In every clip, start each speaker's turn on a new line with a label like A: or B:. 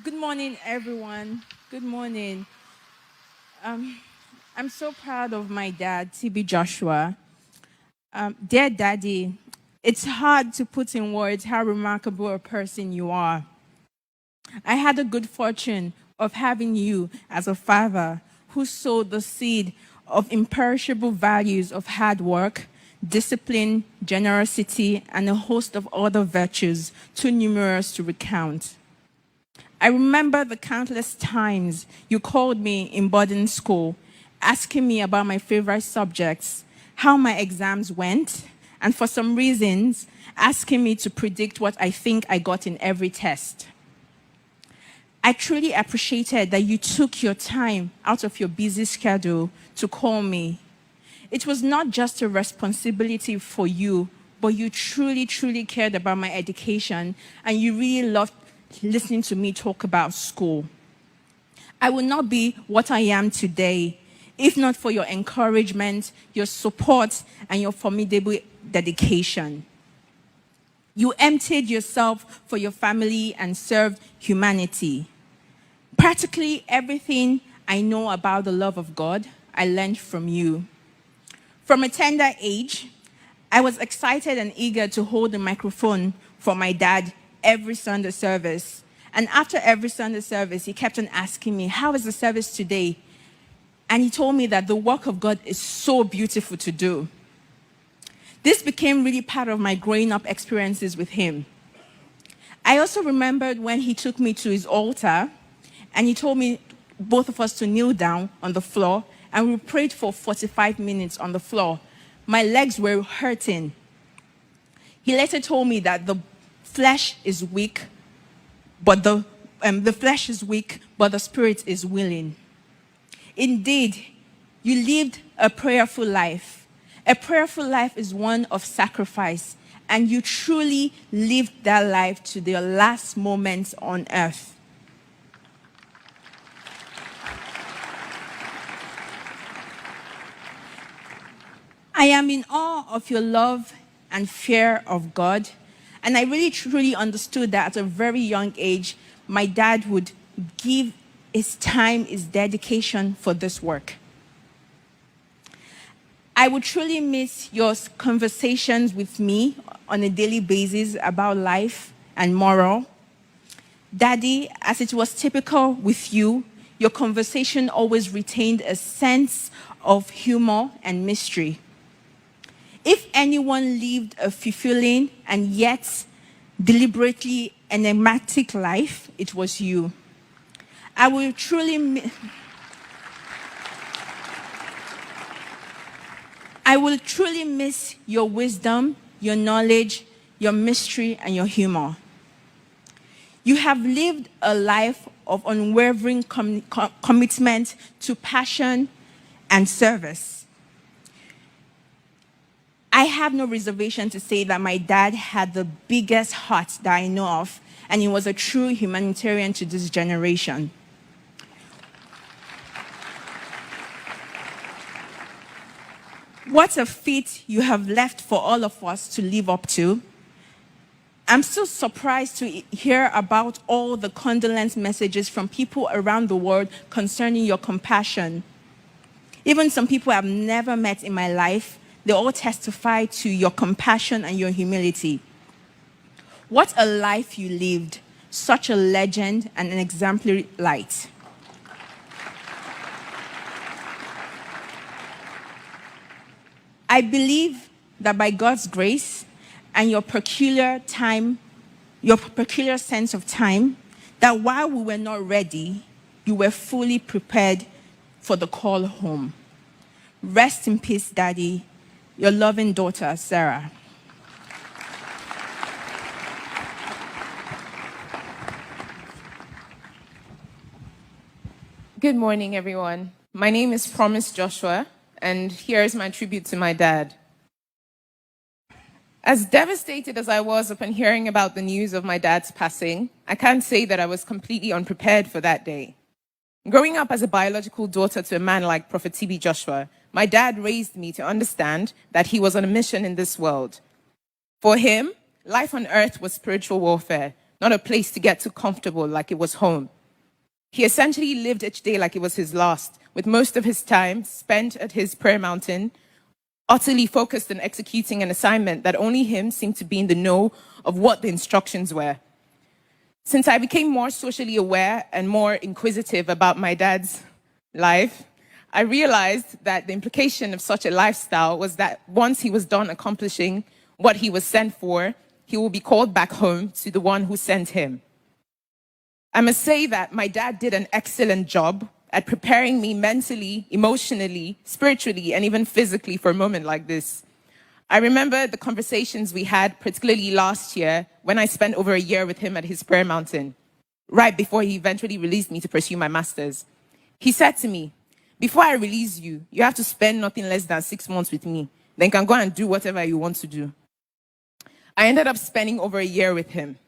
A: Good morning, everyone. Good morning. Um, I'm so proud of my dad, TB Joshua. Dear Daddy, it's hard to put in words how remarkable a person you are. I had the good fortune of having you as a father who sowed the seed of imperishable values of hard work, discipline, generosity, and a host of other virtues too numerous to recount. I remember the countless times you called me in boarding school, asking me about my favorite subjects, how my exams went, and for some reasons, asking me to predict what I think I got in every test. I truly appreciated that you took your time out of your busy schedule to call me. It was not just a responsibility for you, but you truly, truly cared about my education and you really loved listening to me talk about school. I would not be what I am today if not for your encouragement, your support, and your formidable dedication. You emptied yourself for your family and served humanity. Practically everything I know about the love of God, I learned from you. From a tender age, I was excited and eager to hold the microphone for my dad every Sunday service. And after every Sunday service, he kept on asking me, "How is the service today?" And he told me that the work of God is so beautiful to do. This became really part of my growing up experiences with him. I also remembered when he took me to his altar and he told me, both of us, to kneel down on the floor, and we prayed for 45 minutes on the floor. My legs were hurting. He later told me that the flesh is weak, but the flesh is weak, but the spirit is willing. Indeed, you lived a prayerful life. A prayerful life is one of sacrifice, and you truly lived that life to the last moments on earth. I am in awe of your love and fear of God. And I really truly understood that at a very young age, my dad would give his time, his dedication for this work. I would truly miss your conversations with me on a daily basis about life and moral. Daddy, as it was typical with you, your conversation always retained a sense of humor and mystery. If anyone lived a fulfilling and yet deliberately enigmatic life, it was you. I will truly, I will truly miss your wisdom, your knowledge, your mystery, and your humor. You have lived a life of unwavering commitment to passion and service. I have no reservation to say that my dad had the biggest heart that I know of, and he was a true humanitarian to this generation. What a feat you have left for all of us to live up to. I'm still surprised to hear about all the condolence messages from people around the world concerning your compassion. Even some people I've never met in my life, they all testify to your compassion and your humility. What a life you lived, such a legend and an exemplary light. I believe that by God's grace and your peculiar sense of time, that while we were not ready, you were fully prepared for the call home. Rest in peace, Daddy. Your loving daughter, Sarah.
B: Good morning, everyone. My name is Promise Joshua, and here's my tribute to my dad. As devastated as I was upon hearing about the news of my dad's passing, I can't say that I was completely unprepared for that day. Growing up as a biological daughter to a man like Prophet TB Joshua, my dad raised me to understand that he was on a mission in this world. For him, life on earth was spiritual warfare, not a place to get too comfortable like it was home. He essentially lived each day like it was his last, with most of his time spent at his prayer mountain, utterly focused on executing an assignment that only him seemed to be in the know of what the instructions were. Since I became more socially aware and more inquisitive about my dad's life, I realized that the implication of such a lifestyle was that once he was done accomplishing what he was sent for, he will be called back home to the one who sent him. I must say that my dad did an excellent job at preparing me mentally, emotionally, spiritually, and even physically for a moment like this. I remember the conversations we had, particularly last year, when I spent over a year with him at his prayer mountain, right before he eventually released me to pursue my master's. He said to me, "Before I release you, you have to spend nothing less than 6 months with me. Then you can go and do whatever you want to do." I ended up spending over a year with him.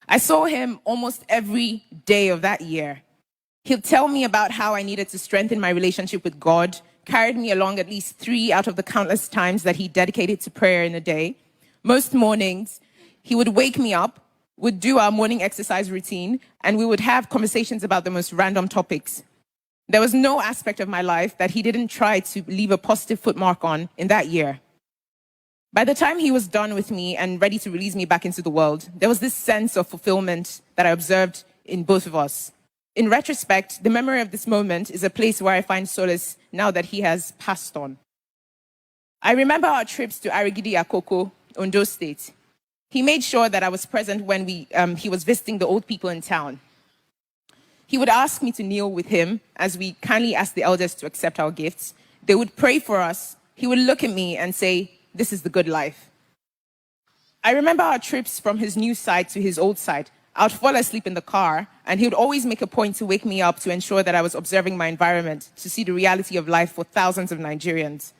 B: I saw him almost every day of that year. He'll tell me about how I needed to strengthen my relationship with God, carried me along at least 3 out of the countless times that he dedicated to prayer in a day. Most mornings, he would wake me up, would do our morning exercise routine, and we would have conversations about the most random topics. There was no aspect of my life that he didn't try to leave a positive footmark on in that year. By the time he was done with me and ready to release me back into the world, there was this sense of fulfillment that I observed in both of us. In retrospect, the memory of this moment is a place where I find solace now that he has passed on. I remember our trips to Arigidi Akoko, Ondo State. He made sure that I was present when he was visiting the old people in town. He would ask me to kneel with him as we kindly asked the elders to accept our gifts. They would pray for us. He would look at me and say, "This is the good life." I remember our trips from his new side to his old side. I would fall asleep in the car, and he would always make a point to wake me up to ensure that I was observing my environment, to see the reality of life for thousands of Nigerians.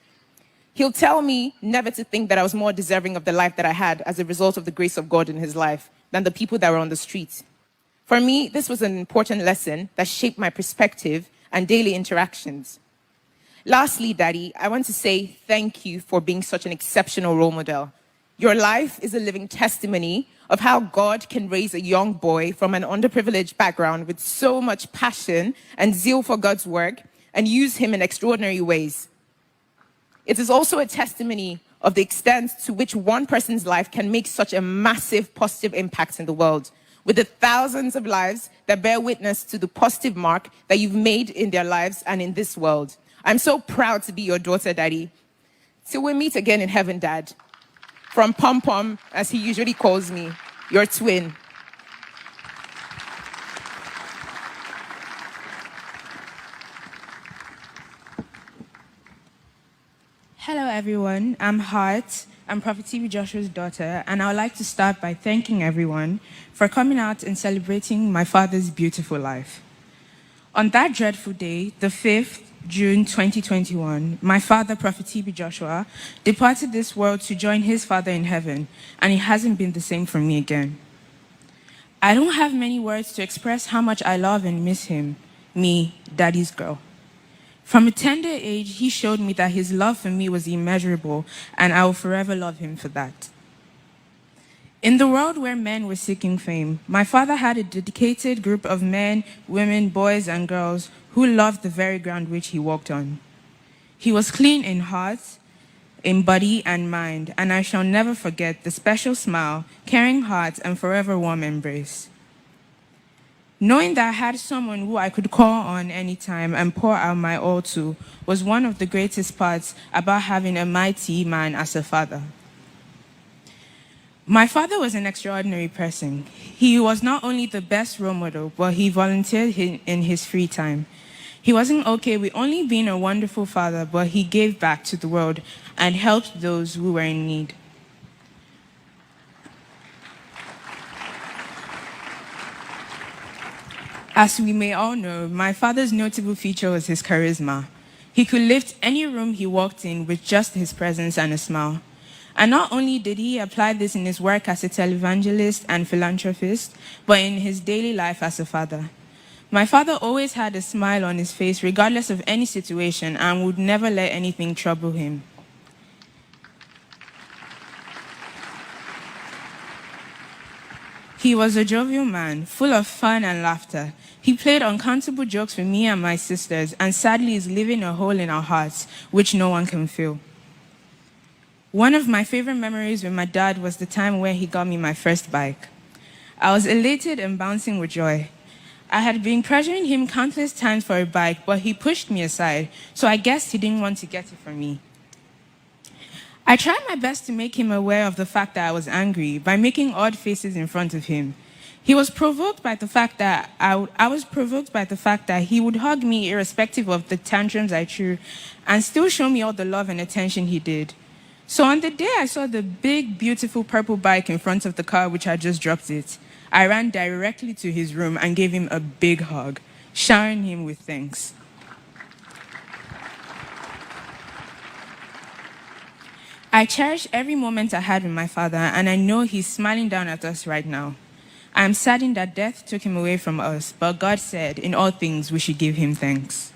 B: He'll tell me never to think that I was more deserving of the life that I had as a result of the grace of God in his life than the people that were on the street. For me, this was an important lesson that shaped my perspective and daily interactions. Lastly, Daddy, I want to say thank you for being such an exceptional role model. Your life is a living testimony of how God can raise a young boy from an underprivileged background with so much passion and zeal for God's work and use him in extraordinary ways. It is also a testimony of the extent to which one person's life can make such a massive positive impact in the world, with the thousands of lives that bear witness to the positive mark that you've made in their lives and in this world. I'm so proud to be your daughter, Daddy. Till we meet again in heaven, Dad. From Pom Pom, as he usually calls me, your twin.
C: Hello, everyone. I'm Hart. I'm Prophet TB Joshua's daughter, and I would like to start by thanking everyone for coming out and celebrating my father's beautiful life. On that dreadful day, the 5th June 2021, my father, Prophet TB Joshua, departed this world to join his father in heaven, and it hasn't been the same for me again. I don't have many words to express how much I love and miss him, me, Daddy's girl. From a tender age, he showed me that his love for me was immeasurable, and I will forever love him for that. In the world where men were seeking fame, my father had a dedicated group of men, women, boys, and girls who loved the very ground which he walked on. He was clean in heart, in body, and mind, and I shall never forget the special smile, caring heart, and forever warm embrace. Knowing that I had someone who I could call on anytime and pour out my all to was one of the greatest parts about having a mighty man as a father. My father was an extraordinary person. He was not only the best role model, but he volunteered in his free time. He wasn't okay with only being a wonderful father, but he gave back to the world and helped those who were in need. As we may all know, my father's notable feature was his charisma. He could lift any room he walked in with just his presence and a smile. And not only did he apply this in his work as a televangelist and philanthropist, but in his daily life as a father. My father always had a smile on his face regardless of any situation and would never let anything trouble him. He was a jovial man, full of fun and laughter. He played uncountable jokes with me and my sisters, and sadly is leaving a hole in our hearts, which no one can fill. One of my favorite memories with my dad was the time where he got me my first bike. I was elated and bouncing with joy. I had been pressuring him countless times for a bike, but he pushed me aside, so I guessed he didn't want to get it from me. I tried my best to make him aware of the fact that I was angry by making odd faces in front of him. He was provoked by the fact that I was provoked by the fact that he would hug me irrespective of the tantrums I threw and still show me all the love and attention he did. So on the day I saw the big, beautiful purple bike in front of the car which had just dropped it, I ran directly to his room and gave him a big hug, showering him with thanks. I cherish every moment I had with my father, and I know he's smiling down at us right now. I am saddened that death took him away from us, but God said, in all things, we should give him thanks.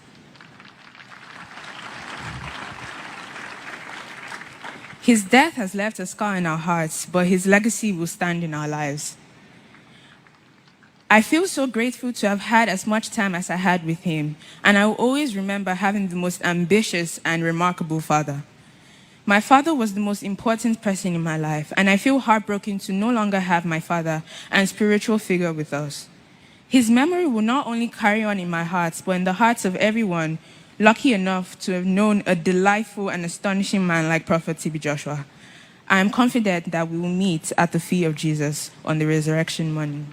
C: His death has left a scar in our hearts, but his legacy will stand in our lives. I feel so grateful to have had as much time as I had with him, and I will always remember having the most ambitious and remarkable father. My father was the most important person in my life, and I feel heartbroken to no longer have my father and spiritual figure with us. His memory will not only carry on in my heart, but in the hearts of everyone lucky enough to have known a delightful and astonishing man like Prophet T.B. Joshua. I am confident that we will meet at the feet of Jesus on the resurrection morning.